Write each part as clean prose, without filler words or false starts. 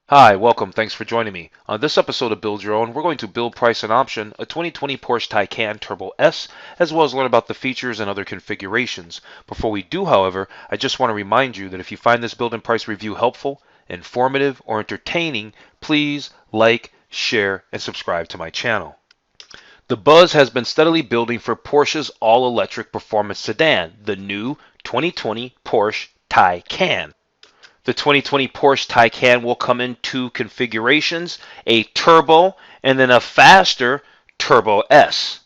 Hi, welcome. Thanks for joining me. On this episode of Build Your Own, we're going to build, price, and option a 2020 Porsche Taycan Turbo S, as well as learn about the features and other configurations. Before we do, however, I just want to remind you that if you find this build and price review helpful, informative, or entertaining, please like, share, and subscribe to my channel. The buzz has been steadily building for Porsche's all-electric performance sedan, the new 2020 Porsche Taycan. The 2020 Porsche Taycan will come in two configurations, a turbo and then a faster Turbo S.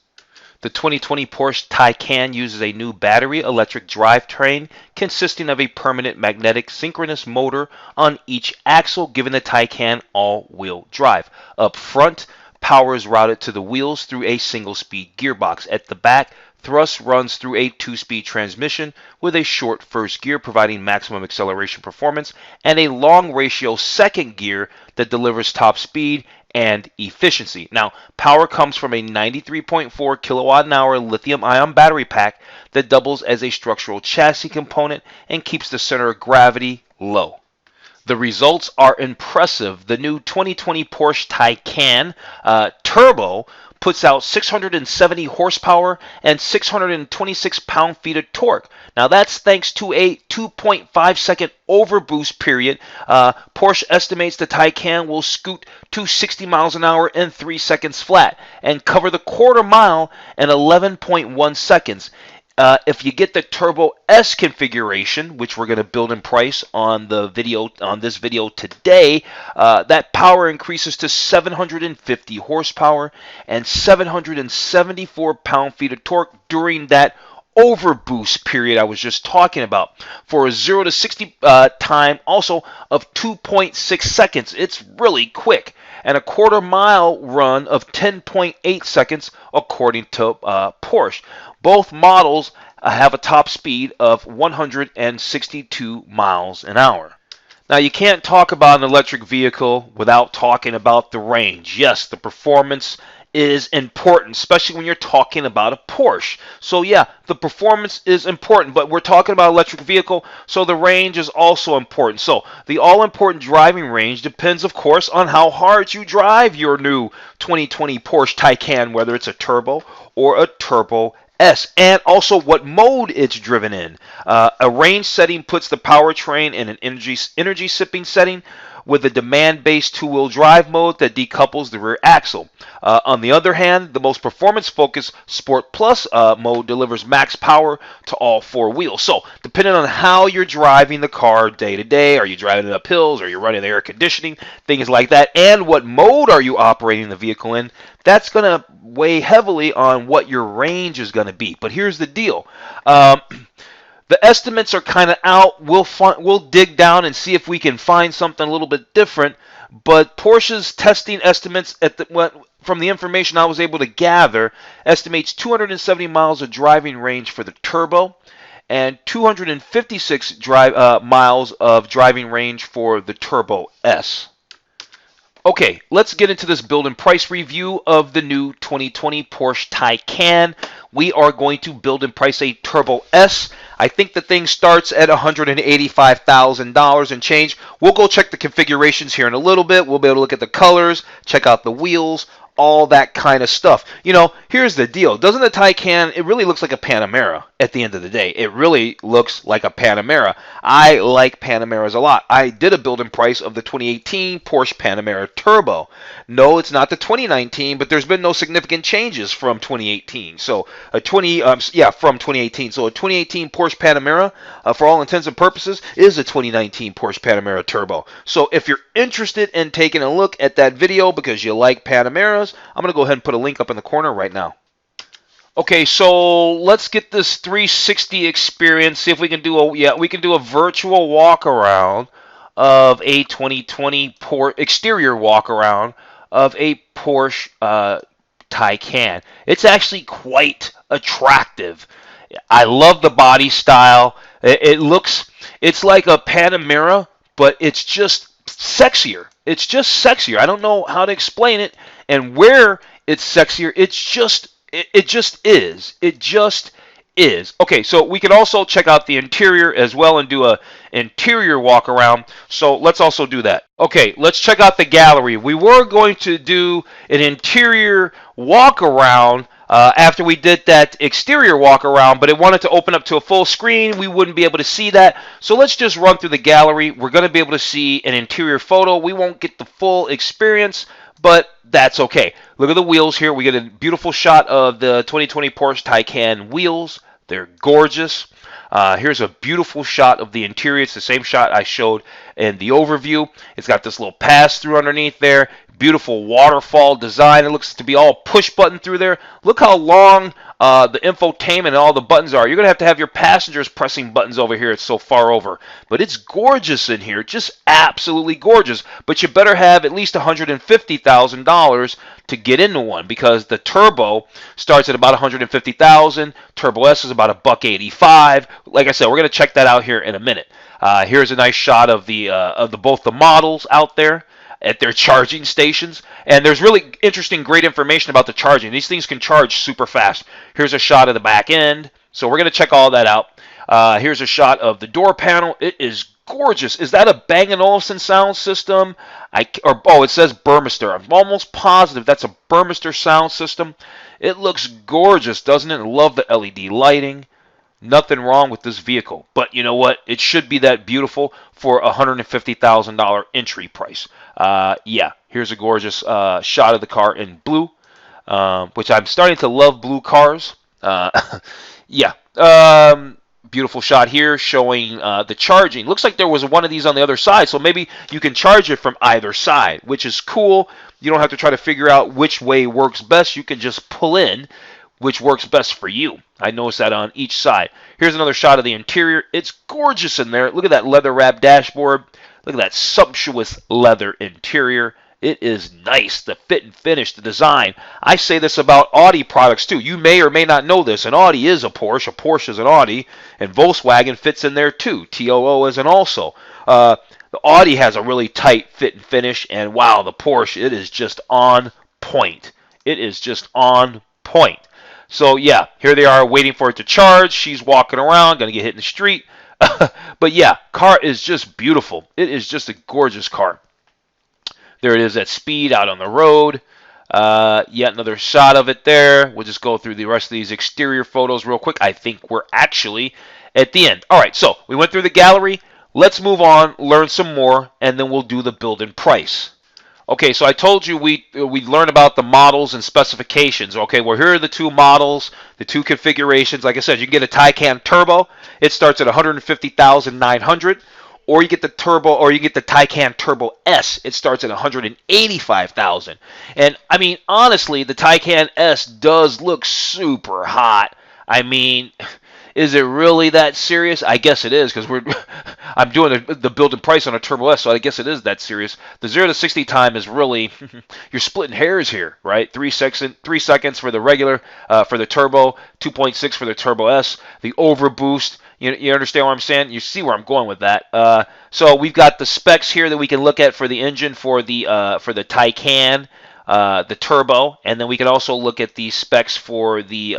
The 2020 Porsche Taycan uses a new battery electric drivetrain consisting of a permanent magnetic synchronous motor on each axle, giving the Taycan all-wheel drive. Up front, power is routed to the wheels through a single-speed gearbox. At the back, thrust runs through a two-speed transmission with a short first gear providing maximum acceleration performance and a long ratio second gear that delivers top speed and efficiency. Now, power comes from a 93.4 kilowatt an hour lithium-ion battery pack that doubles as a structural chassis component and keeps the center of gravity low. The results are impressive. The new 2020 Porsche Taycan Turbo puts out 670 horsepower and 626 pound-feet of torque. Now that's thanks to a 2.5 second overboost period. Porsche estimates the Taycan will scoot to 60 miles an hour in 3 seconds flat and cover the quarter mile in 11.1 seconds. If you get the Turbo S configuration, which we're going to build and price on this video today, that power increases to 750 horsepower and 774 pound-feet of torque during that overboost period I was just talking about, for a 0 to 60 time also of 2.6 seconds. It's really quick, and a quarter mile run of 10.8 seconds according to Porsche. Both models have a top speed of 162 miles an hour. Now, you can't talk about an electric vehicle without talking about the range. Yes, the performance is important, especially when you're talking about a Porsche. So yeah, the performance is important, but we're talking about an electric vehicle, so the range is also important. So the all-important driving range depends, of course, on how hard you drive your new 2020 Porsche Taycan, whether it's a turbo or a Turbo S, and also what mode it's driven in. A range setting puts the powertrain in an energy sipping setting with a demand-based two-wheel drive mode that decouples the rear axle. On the other hand, the most performance-focused Sport Plus mode delivers max power to all four wheels. So, depending on how you're driving the car day to day, are you driving it up hills, are you running the air conditioning, things like that, and what mode are you operating the vehicle in, that's going to weigh heavily on what your range is going to be. But here's the deal. The estimates are kind of out. We'll dig down and see if we can find something a little bit different. But Porsche's testing estimates from the information I was able to gather estimates 270 miles of driving range for the Turbo and 256 miles of driving range for the Turbo S. Okay, let's get into this build and price review of the new 2020 Porsche Taycan. We are going to build and price a Turbo S. I think the thing starts at $185,000 and change. We'll go check the configurations here in a little bit. We'll be able to look at the colors, check out the wheels, all that kind of stuff. You know, here's the deal. Doesn't the Taycan, it really looks like a Panamera at the end of the day. It really looks like a Panamera. I like Panameras a lot. I did a build and price of the 2018 Porsche Panamera Turbo. No, it's not the 2019, but there's been no significant changes from 2018. So from 2018. So a 2018 Porsche Panamera, for all intents and purposes, is a 2019 Porsche Panamera Turbo. So if you're interested in taking a look at that video because you like Panameras, I'm going to go ahead and put a link up in the corner right now. Okay, so let's get this 360 experience. See if we can do a virtual walk around of a 2020 exterior walk around of a Porsche Taycan. It's actually quite attractive. I love the body style. It's like a Panamera, but it's just sexier. It's just sexier. I don't know how to explain it and where it's sexier. It just is. It just is. Okay, so we can also check out the interior as well and do a interior walk around. So let's also do that. Okay, let's check out the gallery. We were going to do an interior walk around after we did that exterior walk around, but it wanted to open up to a full screen. We wouldn't be able to see that. So let's just run through the gallery. We're going to be able to see an interior photo. We won't get the full experience, but that's okay. Look at the wheels here. We get a beautiful shot of the 2020 Porsche Taycan wheels. They're gorgeous. Here's a beautiful shot of the interior. It's the same shot I showed in the overview. It's got this little pass-through underneath there. Beautiful waterfall design. It looks to be all push button through there. Look how long the infotainment and all the buttons are. You're going to have your passengers pressing buttons over here. It's so far over. But it's gorgeous in here. Just absolutely gorgeous. But you better have at least $150,000 to get into one, because the Turbo starts at about $150,000. Turbo S is about $185. Like I said, we're going to check that out here in a minute. Here's a nice shot of both the models out there at their charging stations. And there's really interesting, great information about the charging. These things can charge super fast. Here's a shot of the back end. So we're going to check all that out. Here's a shot of the door panel. It is gorgeous. Is that a Bang & Olufsen sound system? It says Burmester. I'm almost positive that's a Burmester sound system. It looks gorgeous, doesn't it? I love the LED lighting. Nothing wrong with this vehicle. But you know what? It should be that beautiful for a $150,000 entry price. Yeah, here's a gorgeous shot of the car in blue, which I'm starting to love blue cars. Yeah. Beautiful shot here showing the charging. Looks like there was one of these on the other side, so maybe you can charge it from either side, which is cool. You don't have to try to figure out which way works best. You can just pull in which works best for you. I noticed that on each side. Here's another shot of the interior. It's gorgeous in there. Look at that leather wrap dashboard. Look at that sumptuous leather interior. It is nice, the fit and finish, the design. I say this about Audi products too. You may or may not know this. An Audi is a Porsche is an Audi, and Volkswagen fits in there too. TOO is an also. The Audi has a really tight fit and finish, and wow, the Porsche, it is just on point. It is just on point. So yeah, here they are waiting for it to charge. She's walking around, gonna get hit in the street. But yeah, car is just beautiful. It is just a gorgeous car. There it is at speed out on the road. Yet another shot of it there. We'll just go through the rest of these exterior photos real quick. I think we're actually at the end. All right, so we went through the gallery. Let's move on, learn some more, and then we'll do the build and price. Okay, so I told you we learn about the models and specifications. Okay, well, here are the two models, the two configurations. Like I said, you can get a Taycan Turbo. It starts at $150,900. Or you get the Turbo, or you get the Taycan Turbo S. It starts at $185,000. And I mean, honestly, the Taycan S does look super hot. I mean, is it really that serious? I guess it is, because I'm doing the build and price on a Turbo S, so I guess it is that serious. The 0 to 60 time is really, you're splitting hairs here, right? 3 seconds for the regular, for the Turbo, 2.6 for the Turbo S. The overboost, you understand what I'm saying? You see where I'm going with that. So we've got the specs here that we can look at for the engine for the Taycan, the Turbo, and then we can also look at the specs for the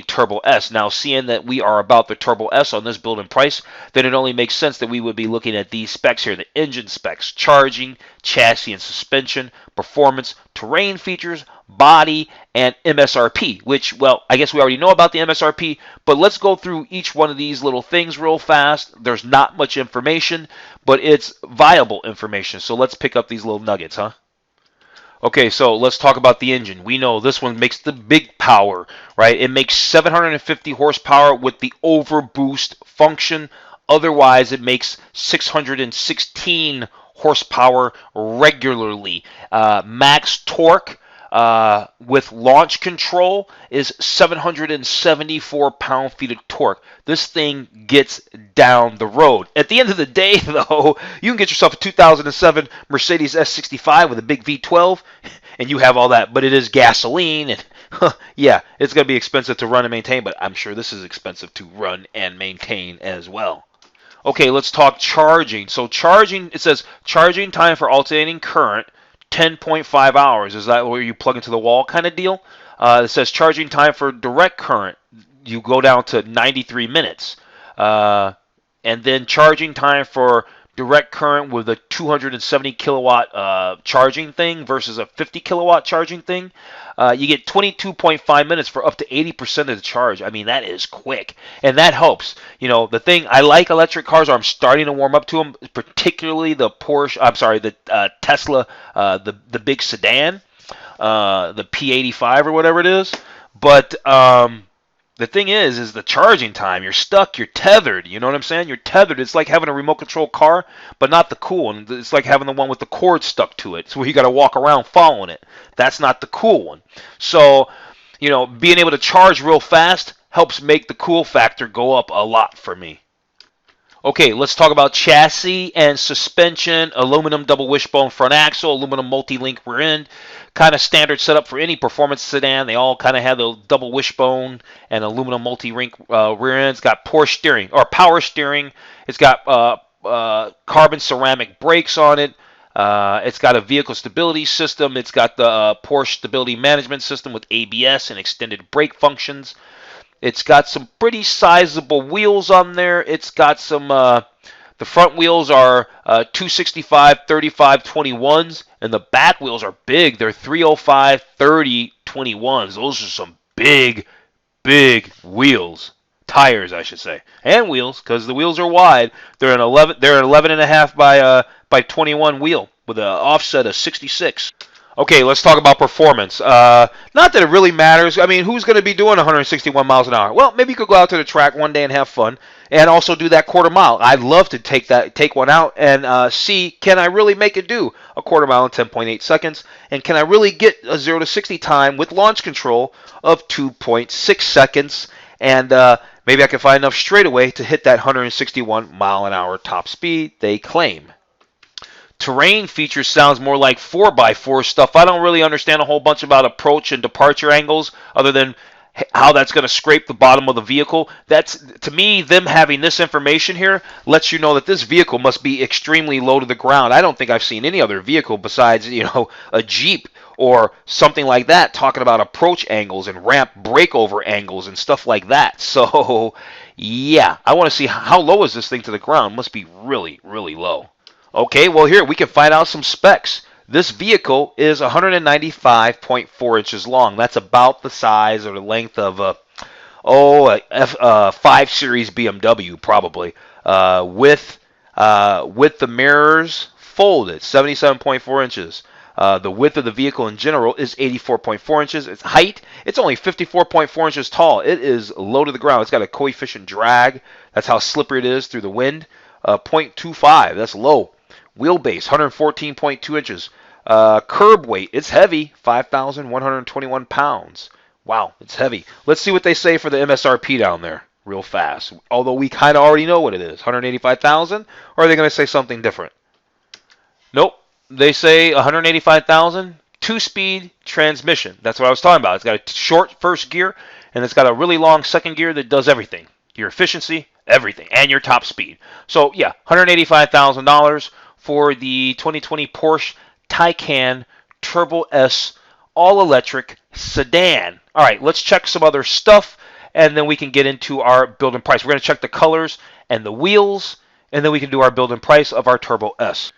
Turbo S. Now, seeing that we are about the Turbo S on this build and price, then it only makes sense that we would be looking at these specs here, the engine specs, charging, chassis and suspension, performance, terrain features, body, and MSRP, which, well, I guess we already know about the MSRP, but let's go through each one of these little things real fast. There's not much information, but it's viable information, so let's pick up these little nuggets, huh? Okay, so let's talk about the engine. We know this one makes the big power, right? It makes 750 horsepower with the overboost function. Otherwise, it makes 616 horsepower regularly. Max torque with launch control is 774 pound-feet of torque. This thing gets down the road. At the end of the day, though, you can get yourself a 2007 Mercedes S65 with a big V12, and you have all that. But it is gasoline, and yeah, it's going to be expensive to run and maintain, but I'm sure this is expensive to run and maintain as well. Okay, let's talk charging. So charging, it says charging time for alternating current, 10.5 hours. Is that where you plug into the wall kind of deal? It says charging time for direct current. you go down to 93 minutes. Uh, and then charging time for direct current with a 270 kilowatt charging thing versus a 50 kilowatt charging thing, you get 22.5 minutes for up to 80% of the charge. I mean, that is quick, and that helps. You know, the thing I like electric cars, or I'm starting to warm up to them, particularly the Porsche. I'm sorry, the Tesla, the big sedan, the P85 or whatever it is. But the thing is the charging time. You're stuck. You're tethered. You know what I'm saying? You're tethered. It's like having a remote control car, but not the cool one. It's like having the one with the cord stuck to it. So you got to walk around following it. That's not the cool one. So, you know, being able to charge real fast helps make the cool factor go up a lot for me. Okay, let's talk about chassis and suspension. Aluminum double wishbone front axle, aluminum multi-link rear end. Kind of standard setup for any performance sedan. They all kind of have the double wishbone and aluminum multi-link rear ends. Got Porsche steering or power steering. It's got carbon ceramic brakes on it. It's got a vehicle stability system. It's got the Porsche stability management system with ABS and extended brake functions. It's got some pretty sizable wheels on there. It's got some, the front wheels are 265 35 21s, and the back wheels are big. They're 305 30 21s. Those are some big, big wheels. Tires, I should say. And wheels, because the wheels are wide. They're an 11 and a half by 21 wheel with an offset of 66. Okay, let's talk about performance. Not that it really matters. I mean, who's going to be doing 161 miles an hour? Well, maybe you could go out to the track one day and have fun, and also do that quarter mile. I'd love to take one out and see, can I really make it do a quarter mile in 10.8 seconds, and can I really get a 0 to 60 time with launch control of 2.6 seconds, and maybe I can find enough straightaway to hit that 161 mile an hour top speed they claim. Terrain feature sounds more like 4x4 stuff. I don't really understand a whole bunch about approach and departure angles other than how that's going to scrape the bottom of the vehicle. That's, to me, them having this information here lets you know that this vehicle must be extremely low to the ground. I don't think I've seen any other vehicle besides, you know, a Jeep or something like that talking about approach angles and ramp breakover angles and stuff like that. So, yeah, I want to see how low is this thing to the ground. Must be really, really low. Okay, well here we can find out some specs. This vehicle is 195.4 inches long. That's about the size or the length of a 5 Series BMW probably. With the mirrors folded, 77.4 inches. The width of the vehicle in general is 84.4 inches. Its height, it's only 54.4 inches tall. It is low to the ground. It's got a coefficient drag. That's how slippery it is through the wind. 0.25, that's low. Wheelbase, 114.2 inches. Curb weight, it's heavy, 5,121 pounds. Wow, it's heavy. Let's see what they say for the MSRP down there real fast. Although we kind of already know what it is. 185,000, or are they going to say something different? Nope. They say 185,000, two-speed transmission. That's what I was talking about. It's got a short first gear, and it's got a really long second gear that does everything. Your efficiency, everything, and your top speed. So, yeah, $185,000 for the 2020 Porsche Taycan Turbo S all-electric sedan. All right, let's check some other stuff, and then we can get into our build and price. We're going to check the colors and the wheels, and then we can do our build and price of our Turbo S.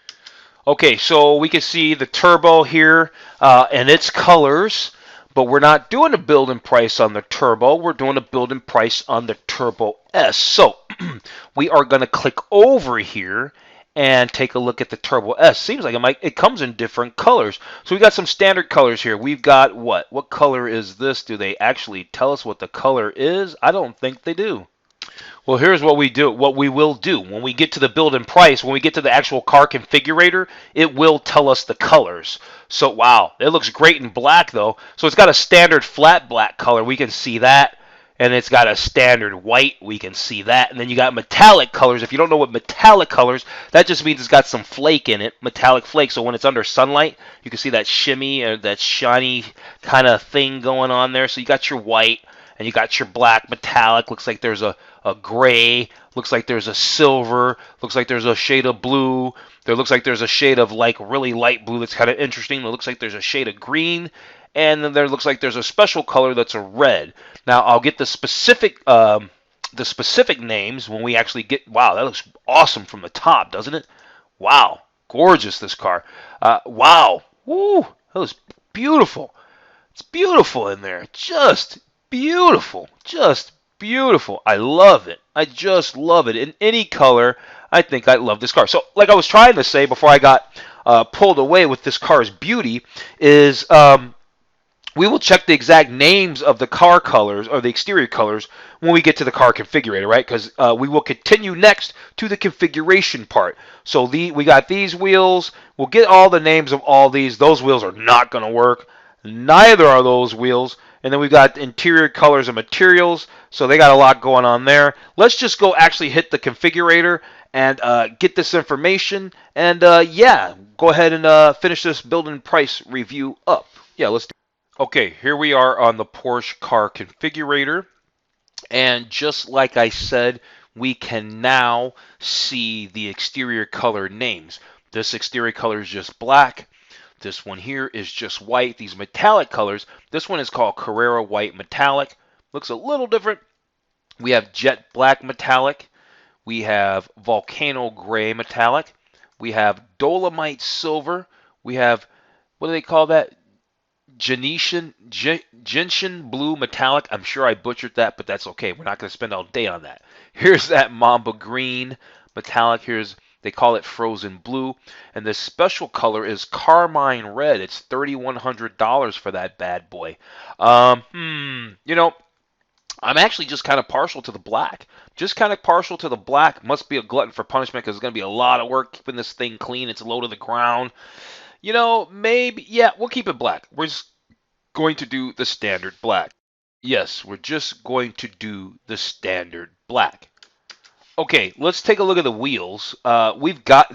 Okay, so we can see the Turbo here and its colors, but we're not doing a build and price on the Turbo. We're doing a build and price on the Turbo S. So we are going to click over here and take a look at the Turbo S. Seems like it comes in different colors. So we got some standard colors here. We've got what? What color is this? Do they actually tell us what the color is? I don't think they do. Well, here's what we do. What we will do when we get to the build and price, when we get to the actual car configurator, it will tell us the colors. So, wow, it looks great in black though. So it's got a standard flat black color. We can see that. And it's got a standard white. We can see that. And then you got metallic colors. If you don't know what metallic colors, that just means it's got some flake in it, metallic flake. So when it's under sunlight, you can see that shimmy or that shiny kind of thing going on there. So you got your white and you got your black metallic. Looks like there's a gray. Looks like there's a silver. Looks like there's a shade of blue. There looks like there's a shade of like really light blue that's kind of interesting. It looks like there's a shade of green. and then there looks like there's a special color that's a red. Now I'll get the specific names when we actually get. Wow, that looks awesome from the top, doesn't it? Wow, gorgeous this car. Wow, woo, that was beautiful. It's beautiful in there. Just beautiful. Just beautiful. I love it. I just love it. In any color, I think I love this car. So, like I was trying to say before I got pulled away with this car's beauty, is we will check the exact names of the car colors or the exterior colors when we get to the car configurator, right? Because we will continue next to the configuration part. So we got these wheels. We'll get all the names of all these. Those wheels are not going to work. Neither are those wheels. And then we've got interior colors and materials. So they got a lot going on there. Let's just go actually hit the configurator and get this information. And yeah, go ahead and finish this build and price review up. Yeah, let's do it. Okay, here we are on the Porsche car configurator. And just like I said, we can now see the exterior color names. This exterior color is just black. This one here is just white. These metallic colors, this one is called Carrera White Metallic. Looks a little different. We have Jet Black Metallic. We have Volcano Gray Metallic. We have Dolomite Silver. We have, what do they call that? Gentian Blue Metallic. I'm sure I butchered that, but that's okay. We're not going to spend all day on that. Here's that Mamba Green Metallic. They call it Frozen Blue. And this special color is Carmine Red. It's $3,100 for that bad boy. You know, I'm actually just kind of partial to the black. Just kind of partial to the black. Must be a glutton for punishment because it's going to be a lot of work keeping this thing clean. It's low to the ground. You know, maybe, yeah, we'll keep it black. We're just going to do the standard black. Yes, we're just going to do the standard black. Okay, let's take a look at the wheels. We've got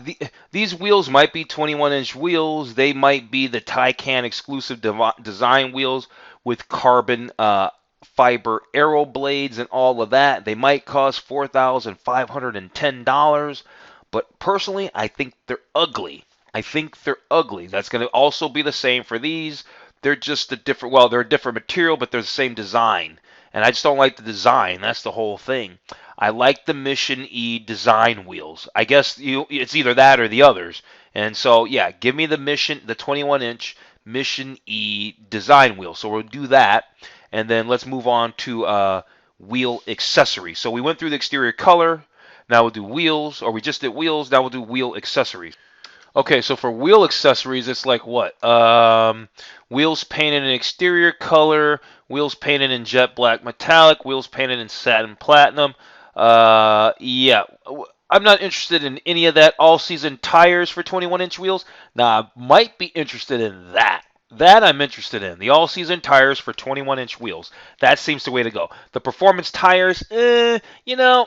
these wheels might be 21-inch wheels. They might be the Taycan exclusive design wheels with carbon fiber aero blades and all of that. They might cost $4,510, but personally, I think they're ugly. I think they're ugly. That's going to also be the same for these. They're just a different, well, they're a different material, but they're the same design. And I just don't like the design. That's the whole thing. I like the Mission E design wheels. I guess it's either that or the others. And so, yeah, give me the 21-inch Mission E design wheel. So we'll do that. And then let's move on to wheel accessory. So we went through the exterior color. Now we'll do wheels, or we just did wheels. Now we'll do wheel accessories. Okay, so for wheel accessories, it's like what? Wheels painted in exterior color, wheels painted in jet black metallic, wheels painted in satin platinum. Yeah, I'm not interested in any of that. All-season tires for 21-inch wheels. Now, I might be interested in that. That I'm interested in. The all-season tires for 21-inch wheels. That seems the way to go. The performance tires, you know,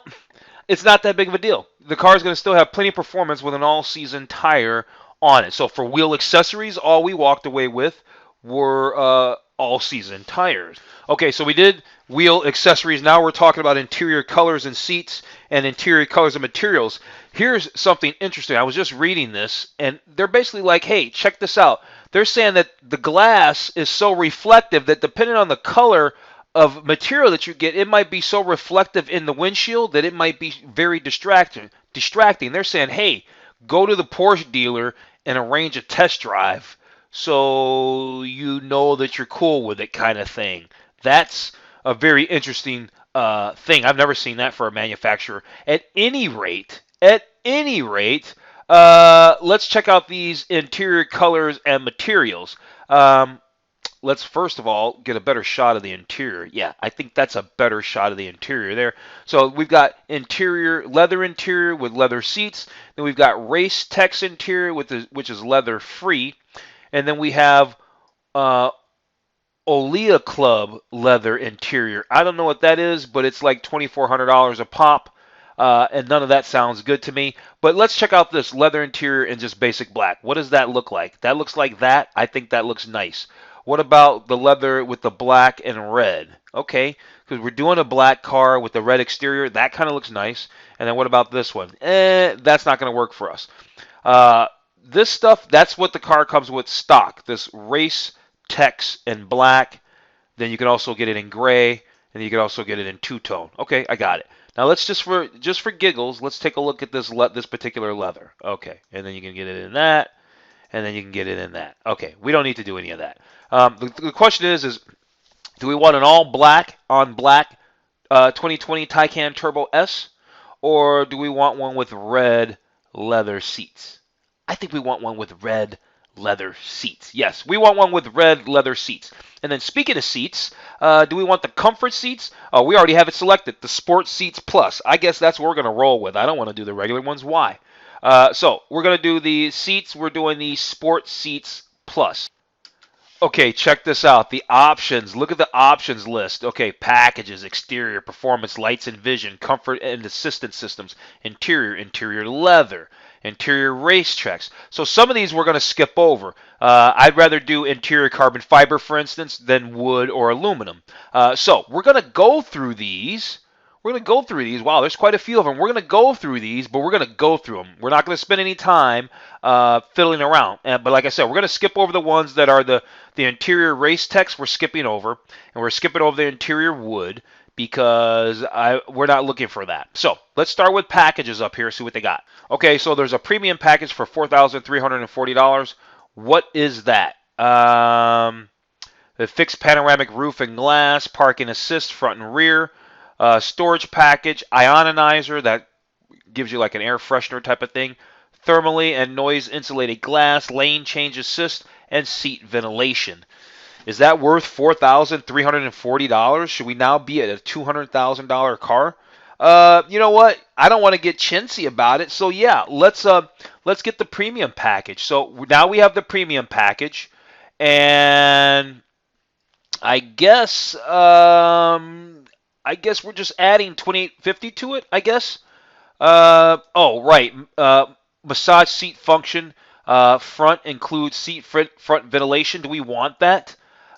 it's not that big of a deal. The car is going to still have plenty of performance with an all-season tire on it. So for wheel accessories, all we walked away with were all-season tires. Okay, so we did wheel accessories. Now we're talking about interior colors and seats and interior colors and materials. Here's something interesting. I was just reading this, and they're basically like, hey, check this out. They're saying that the glass is so reflective that depending on the color of material that you get, it might be so reflective in the windshield that it might be very distracting. They're saying, hey, go to the Porsche dealer and arrange a test drive so you know that you're cool with it, kind of thing. That's a very interesting thing. I've never seen that for a manufacturer. At any rate, let's check out these interior colors and materials. Let's first of all get a better shot of the interior. Yeah, I think that's a better shot of the interior there. So we've got leather interior with leather seats. Then we've got Race Tex interior which is leather free. And then we have Olea Club leather interior. I don't know what that is, but it's like $2,400 a pop. And none of that sounds good to me. But let's check out this leather interior in just basic black. What does that look like? That looks like that. I think that looks nice. What about the leather with the black and red? Okay, because we're doing a black car with the red exterior. That kind of looks nice. And then what about this one? That's not going to work for us. This stuff, that's what the car comes with stock. This Race text in black. Then you can also get it in gray, and you can also get it in two-tone. Okay, I got it. Now let's just for giggles, let's take a look at this particular leather. Okay, and then you can get it in that, and then you can get it in that. Okay, we don't need to do any of that. The question is do we want an all black on black 2020 Taycan Turbo S, or do we want one with red leather seats? I think we want one with red leather seats. Yes, we want one with red leather seats. And then speaking of seats, do we want the comfort seats? Oh, we already have it selected, the Sport Seats Plus. I guess that's what we're going to roll with. I don't want to do the regular ones. Why? So we're going to do the seats. We're doing the Sport Seats Plus. Okay, check this out. The options. Look at the options list. Okay, packages, exterior, performance, lights and vision, comfort and assistance systems, interior leather, interior racetracks. So some of these we're going to skip over. I'd rather do interior carbon fiber, for instance, than wood or aluminum. So we're going to go through these. We're going to go through these. Wow, there's quite a few of them. We're going to go through these, but we're going to go through them. We're not going to spend any time fiddling around. But like I said, we're going to skip over the ones that are the interior race text. We're skipping over, and we're skipping over the interior wood because we're not looking for that. So let's start with packages up here, see what they got. Okay, so there's a premium package for $4,340. What is that? The fixed panoramic roof and glass, parking assist front and rear, storage package, ionizer that gives you like an air freshener type of thing, thermally and noise insulated glass, lane change assist, and seat ventilation. Is that worth $4,340? Should we now be at a $200,000 car? You know what? I don't want to get chintzy about it. So yeah, let's get the premium package. So now we have the premium package, and I guess we're just adding 2850 to it, I guess. Oh, right. Massage seat function. Front includes seat front ventilation. Do we want that?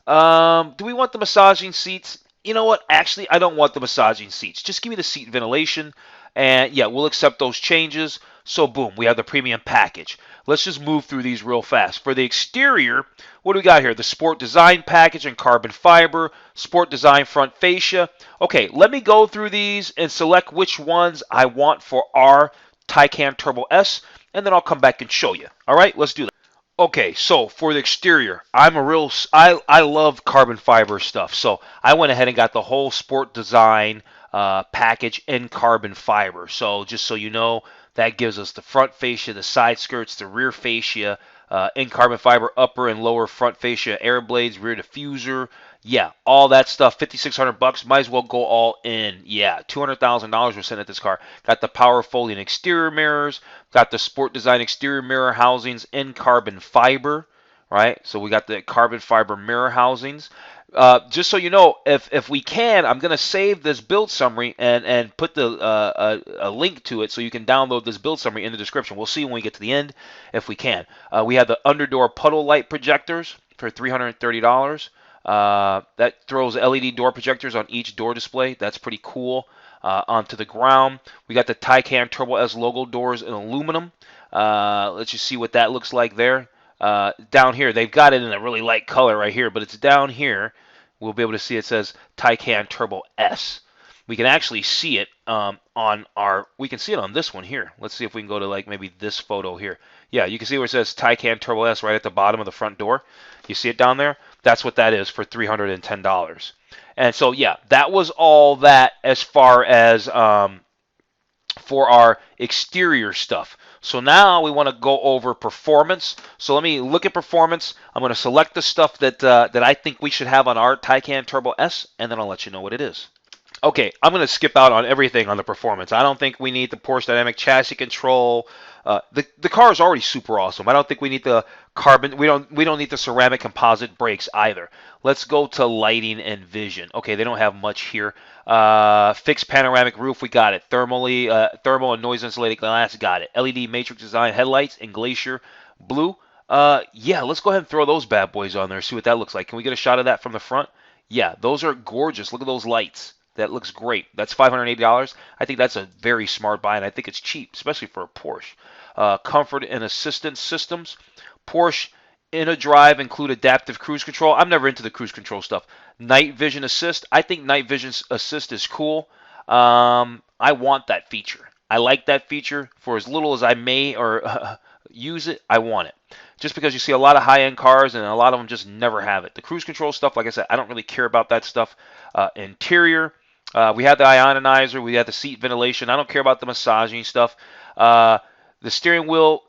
Do we want the massaging seats? You know what? Actually, I don't want the massaging seats. Just give me the seat ventilation. And yeah, we'll accept those changes. So boom, we have the premium package. Let's just move through these real fast. For the exterior, what do we got here? The Sport Design package in carbon fiber, Sport Design front fascia. Okay, let me go through these and select which ones I want for our Taycan Turbo S, and then I'll come back and show you. All right, let's do that. Okay, so for the exterior, I love carbon fiber stuff, so I went ahead and got the whole Sport Design package in carbon fiber. So just so you know, that gives us the front fascia, the side skirts, the rear fascia, in carbon fiber, upper and lower front fascia, air blades, rear diffuser. Yeah, all that stuff. $5,600. Might as well go all in. Yeah, $200,000 we're sending at this car. Got the power folding exterior mirrors. Got the Sport Design exterior mirror housings in carbon fiber. Right. So we got the carbon fiber mirror housings. Just so you know, if we can, I'm going to save this build summary and put a link to it so you can download this build summary in the description. We'll see when we get to the end if we can. We have the underdoor puddle light projectors for $330. That throws LED door projectors on each door display. That's pretty cool. Onto the ground, we got the Taycan Turbo S logo doors in aluminum. Let's just see what that looks like there. Down here, they've got it in a really light color right here, but it's down here. We'll be able to see it says Taycan Turbo S. We can actually see it we can see it on this one here. Let's see if we can go to like maybe this photo here. Yeah, you can see where it says Taycan Turbo S right at the bottom of the front door. You see it down there? That's what that is for $310. And so yeah, that was all that as far as for our exterior stuff. So now we want to go over performance. So let me look at performance. I'm going to select the stuff that I think we should have on our Taycan Turbo S, and then I'll let you know what it is. Okay, I'm going to skip out on everything on the performance. I don't think we need the Porsche Dynamic Chassis Control. The car is already super awesome. I don't think we need the carbon. We don't need the ceramic composite brakes either. Let's go to lighting and vision. Okay, they don't have much here. Fixed panoramic roof, we got it. Thermal and noise insulated glass, got it. LED matrix design headlights in glacier blue. Yeah, let's go ahead and throw those bad boys on there. See what that looks like. Can we get a shot of that from the front? Yeah, those are gorgeous. Look at those lights. That looks great. That's $580. I think that's a very smart buy, and I think it's cheap, especially for a Porsche. Comfort and assistance systems. Porsche in a drive include adaptive cruise control. I'm never into the cruise control stuff. Night vision assist. I think night vision assist is cool. I want that feature. I like that feature for as little as I may or use it. I want it. Just because you see a lot of high-end cars and a lot of them just never have it. The cruise control stuff, like I said, I don't really care about that stuff. Interior. We had the ionizer. We had the seat ventilation. I don't care about the massaging stuff. The steering wheel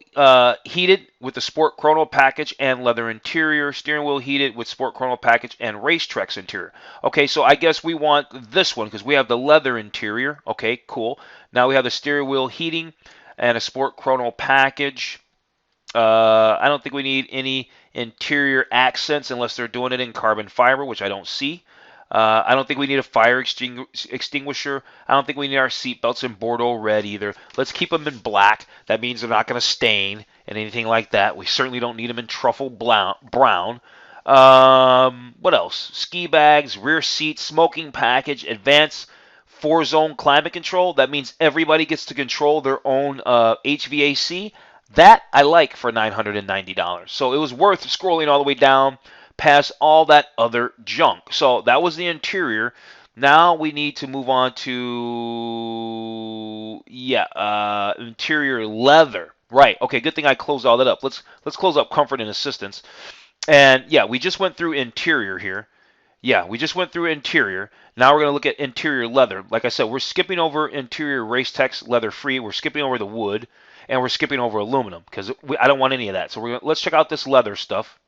heated with the Sport Chrono package and leather interior. Steering wheel heated with Sport Chrono package and Racetrex interior. Okay, so I guess we want this one because we have the leather interior. Okay, cool. Now we have the steering wheel heating and a Sport Chrono package. I don't think we need any interior accents unless they're doing it in carbon fiber, which I don't see. I don't think we need a fire extinguisher. I don't think we need our seatbelts in Bordeaux red either. Let's keep them in black. That means they're not going to stain and anything like that. We certainly don't need them in truffle brown. What else? Ski bags, rear seat, smoking package, advanced 4-zone climate control. That means everybody gets to control their own HVAC. That I like for $990. So it was worth scrolling all the way down past all that other junk. So that was the interior. Now we need to move on to interior leather. Right. Okay, good thing I closed all that up. Let's close up comfort and assistance. And yeah, we just went through interior here. Yeah, we just went through interior. Now we're going to look at interior leather. Like I said, we're skipping over interior Racetex leather free. We're skipping over the wood. And we're skipping over aluminum because I don't want any of that. So let's check out this leather stuff.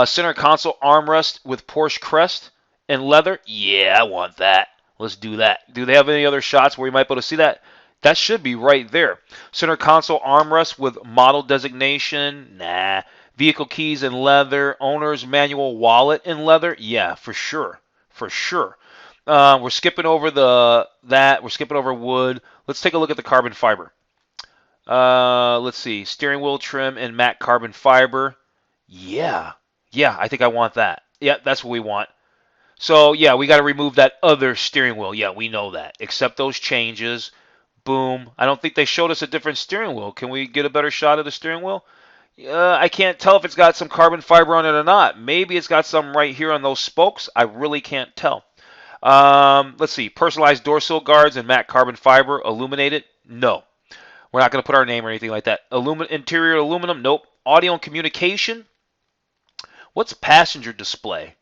Center console armrest with Porsche crest and leather. Yeah, I want that. Let's do that. Do they have any other shots where we might be able to see that? That should be right there. Center console armrest with model designation. Nah. Vehicle keys in leather. Owner's manual wallet in leather. Yeah, for sure. For sure. We're skipping over that. We're skipping over wood. Let's take a look at the carbon fiber. Let's see. Steering wheel trim in matte carbon fiber. Yeah. Yeah, I think I want that. Yeah, that's what we want. So, yeah, we got to remove that other steering wheel. Yeah, we know that. Accept those changes. Boom. I don't think they showed us a different steering wheel. Can we get a better shot of the steering wheel? I can't tell if it's got some carbon fiber on it or not. Maybe it's got some right here on those spokes. I really can't tell. Let's see. Personalized door sill guards in matte carbon fiber. Illuminated? No. We're not going to put our name or anything like that. Interior aluminum? Nope. Audio and communication? What's passenger display?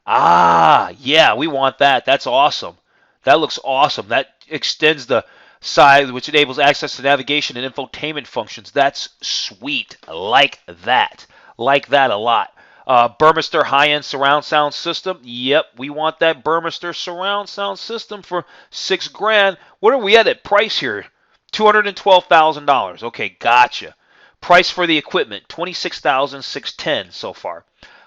Ah, yeah, we want that. That's awesome. That looks awesome. That extends the side, which enables access to navigation and infotainment functions. That's sweet. I like that. Like that a lot. Burmester high-end surround sound system. Yep, we want that Burmester surround sound system for $6,000. What are we at price here? $212,000. Okay, gotcha. Price for the equipment, $26,610 so far.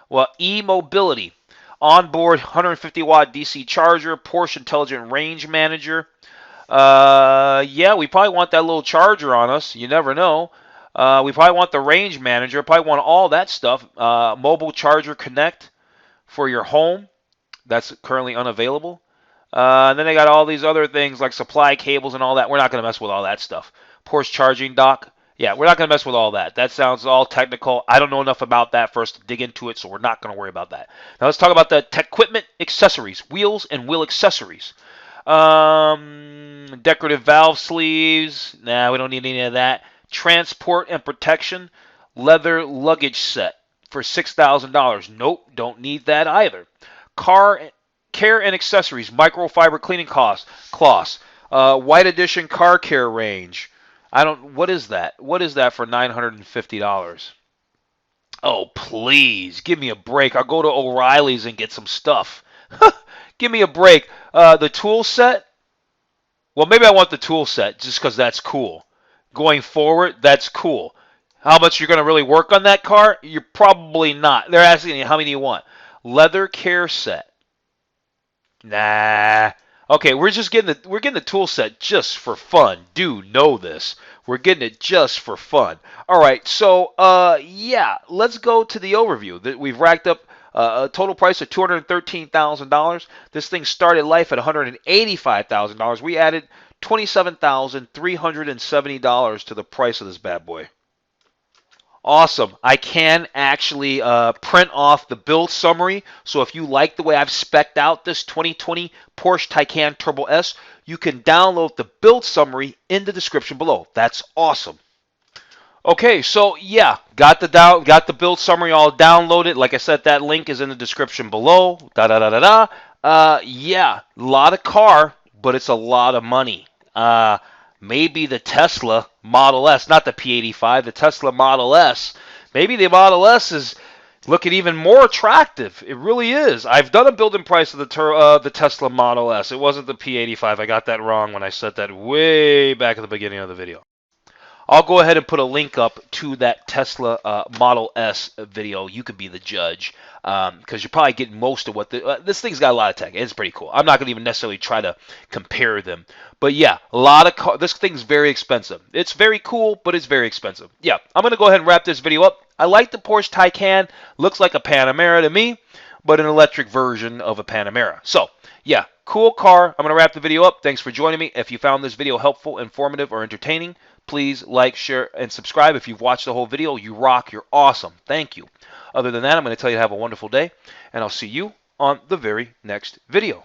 Well, e-mobility, onboard 150-watt DC charger, Porsche Intelligent Range Manager. Yeah, we probably want that little charger on us. You never know. We probably want the range manager. Probably want all that stuff. Mobile charger connect for your home. That's currently unavailable. And then they got all these other things like supply cables and all that. We're not going to mess with all that stuff. Porsche charging dock. Yeah, we're not going to mess with all that. That sounds all technical. I don't know enough about that for us to dig into it, so we're not going to worry about that. Now let's talk about the tech equipment accessories, wheels and wheel accessories. Decorative valve sleeves. Nah, we don't need any of that. Transport and protection. Leather luggage set for $6,000. Nope, don't need that either. Car care and accessories. Microfiber cleaning cloths. White edition car care range. What is that? What is that for $950? Oh, please, give me a break. I'll go to O'Reilly's and get some stuff. Give me a break. The tool set? Well, maybe I want the tool set just because that's cool. Going forward, that's cool. How much you're going to really work on that car? You're probably not. They're asking you how many you want. Leather care set. Nah. Okay, we're getting the tool set just for fun. Do know this. We're getting it just for fun. All right, so yeah, let's go to the overview. We've racked up a total price of $213,000. This thing started life at $185,000. We added $27,370 to the price of this bad boy. Awesome. I can actually print off the build summary. So if you like the way I've spec'd out this 2020 Porsche Taycan Turbo S, you can download the build summary in the description below. That's awesome. Okay, so yeah, got the build summary all downloaded. Like I said, that link is in the description below. Da da da da da. Yeah, a lot of car, but it's a lot of money. Maybe the Tesla Model S, not the P85, the Tesla Model S. Maybe the Model S is looking even more attractive. It really is. I've done a building price of the Tesla Model S. It wasn't the P85. I got that wrong when I said that way back at the beginning of the video. I'll go ahead and put a link up to that Tesla Model S video. You could be the judge because you're probably getting most of what this thing's got a lot of tech. It's pretty cool. I'm not going to even necessarily try to compare them. But yeah, a lot of this thing's very expensive. It's very cool, but it's very expensive. Yeah, I'm going to go ahead and wrap this video up. I like the Porsche Taycan. Looks like a Panamera to me, but an electric version of a Panamera. So yeah, cool car. I'm going to wrap the video up. Thanks for joining me. If you found this video helpful, informative, or entertaining, please like, share, and subscribe. If you've watched the whole video, you rock. You're awesome. Thank you. Other than that, I'm going to tell you to have a wonderful day, and I'll see you on the very next video.